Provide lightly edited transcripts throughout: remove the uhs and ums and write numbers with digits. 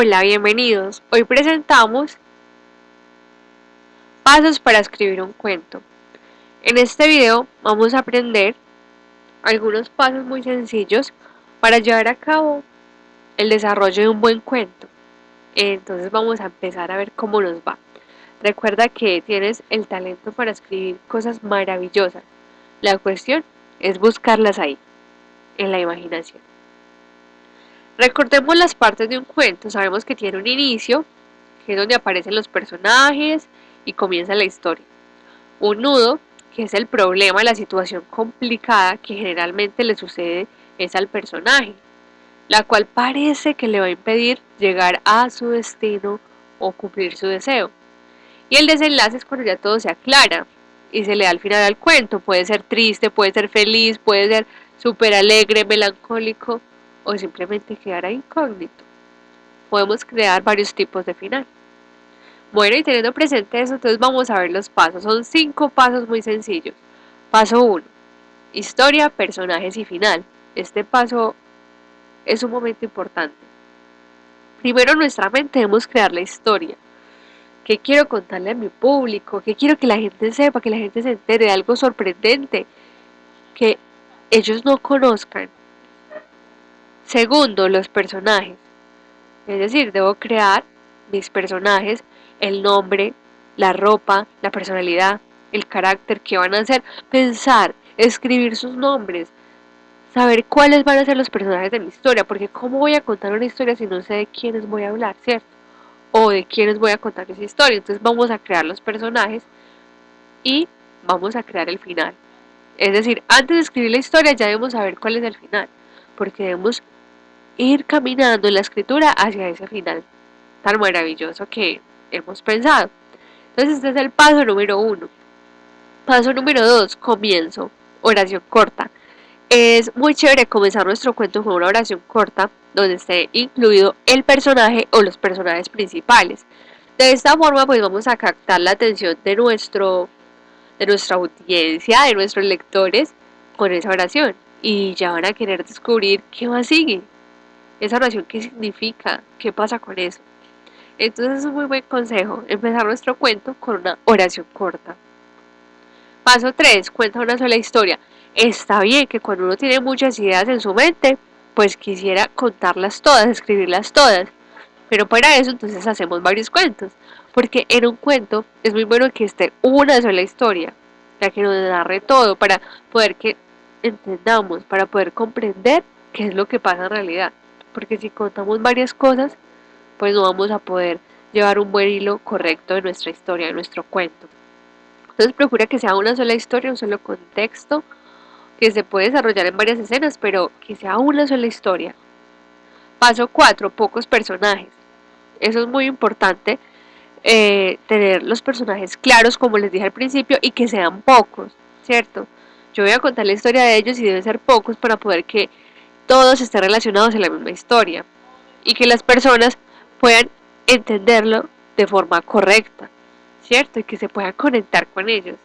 Hola, bienvenidos. Hoy presentamos pasos para escribir un cuento. En este video vamos a aprender algunos pasos muy sencillos para llevar a cabo el desarrollo de un buen cuento. Entonces vamos a empezar a ver cómo nos va. Recuerda que tienes el talento para escribir cosas maravillosas. La cuestión es buscarlas ahí, en la imaginación. Recordemos las partes de un cuento. Sabemos que tiene un inicio, que es donde aparecen los personajes y comienza la historia. Un nudo, que es el problema, la situación complicada que generalmente le sucede es al personaje, la cual parece que le va a impedir llegar a su destino o cumplir su deseo. Y el desenlace es cuando ya todo se aclara y se le da al final al cuento. Puede ser triste, puede ser feliz, puede ser súper alegre, melancólico o simplemente quedar incógnito. Podemos crear varios tipos de final. Bueno, y teniendo presente eso, entonces vamos a ver los pasos. Son 5 pasos muy sencillos. Paso 1. Historia, personajes y final. Este paso es un momento importante. Primero en nuestra mente debemos crear la historia. ¿Qué quiero contarle a mi público? ¿Qué quiero que la gente sepa? Que la gente se entere de algo sorprendente que ellos no conozcan. Segundo, los personajes. Es decir, debo crear mis personajes, el nombre, la ropa, la personalidad, el carácter que van a hacer, pensar, escribir sus nombres, saber cuáles van a ser los personajes de mi historia, porque cómo voy a contar una historia si no sé de quiénes voy a hablar, ¿cierto? O de quiénes voy a contar esa historia. Entonces vamos a crear los personajes y vamos a crear el final. Es decir, antes de escribir la historia ya debemos saber cuál es el final, porque debemos ir caminando en la escritura hacia ese final tan maravilloso que hemos pensado. Entonces este es el paso número 1. Paso número 2, comienzo, oración corta. Es muy chévere comenzar nuestro cuento con una oración corta donde esté incluido el personaje o los personajes principales. De esta forma pues vamos a captar la atención de nuestra audiencia, de nuestros lectores con esa oración y ya van a querer descubrir qué más sigue. Esa oración, ¿qué significa? ¿Qué pasa con eso? Entonces es un muy buen consejo empezar nuestro cuento con una oración corta. Paso 3. Cuenta una sola historia. Está bien que cuando uno tiene muchas ideas en su mente, pues quisiera contarlas todas, escribirlas todas. Pero para eso entonces hacemos varios cuentos. Porque en un cuento es muy bueno que esté una sola historia, la que nos narre todo, para poder que entendamos, para poder comprender qué es lo que pasa en realidad. Porque si contamos varias cosas, pues no vamos a poder llevar un buen hilo correcto de nuestra historia, de nuestro cuento. Entonces procura que sea una sola historia, un solo contexto, que se puede desarrollar en varias escenas, pero que sea una sola historia. Paso 4, pocos personajes. Eso es muy importante, tener los personajes claros, como les dije al principio, y que sean pocos, ¿cierto? Yo voy a contar la historia de ellos y deben ser pocos para poder que todos estén relacionados en la misma historia y que las personas puedan entenderlo de forma correcta, ¿cierto? Y que se puedan conectar con ellos.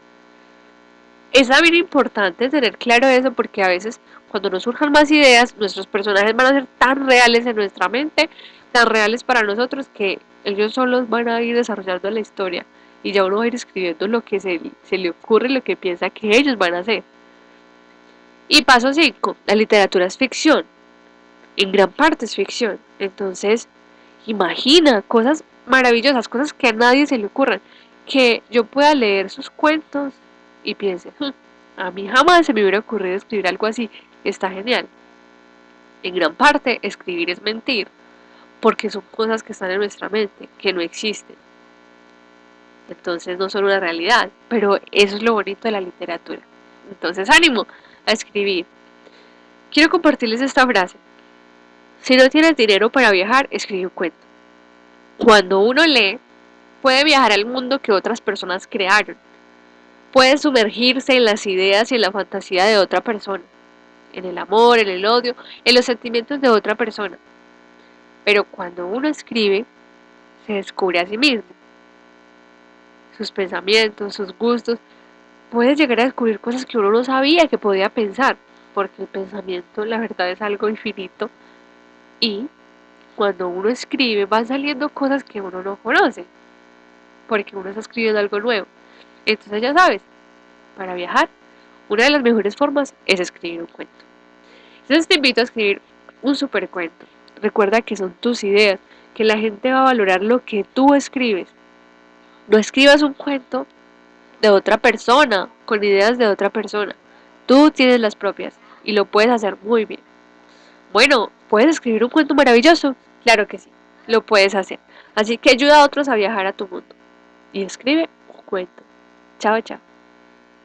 Es también importante tener claro eso porque a veces cuando nos surjan más ideas, nuestros personajes van a ser tan reales en nuestra mente, tan reales para nosotros que ellos solos van a ir desarrollando la historia y ya uno va a ir escribiendo lo que se le ocurre, lo que piensa que ellos van a hacer. Y paso 5, la literatura es ficción, en gran parte es ficción, entonces imagina cosas maravillosas, cosas que a nadie se le ocurran, que yo pueda leer sus cuentos y piense, a mí jamás se me hubiera ocurrido escribir algo así, está genial. En gran parte, escribir es mentir, porque son cosas que están en nuestra mente, que no existen. Entonces no son una realidad, pero eso es lo bonito de la literatura. Entonces ánimo a escribir. Quiero compartirles esta frase. Si no tienes dinero para viajar, escribe un cuento. Cuando uno lee, puede viajar al mundo que otras personas crearon. Puede sumergirse en las ideas y en la fantasía de otra persona, en el amor, en el odio, en los sentimientos de otra persona. Pero cuando uno escribe, se descubre a sí mismo, sus pensamientos, sus gustos. Puede llegar a descubrir cosas que uno no sabía que podía pensar, porque el pensamiento, la verdad, es algo infinito y cuando uno escribe van saliendo cosas que uno no conoce, porque uno está escribiendo algo nuevo. Entonces ya sabes, para viajar, una de las mejores formas es escribir un cuento. Entonces te invito a escribir un super cuento. Recuerda que son tus ideas, que la gente va a valorar lo que tú escribes. No escribas un cuento de otra persona, con ideas de otra persona. Tú tienes las propias y lo puedes hacer muy bien. Bueno, ¿puedes escribir un cuento maravilloso? Claro que sí, lo puedes hacer. Así que ayuda a otros a viajar a tu mundo y escribe un cuento. Chao, chao.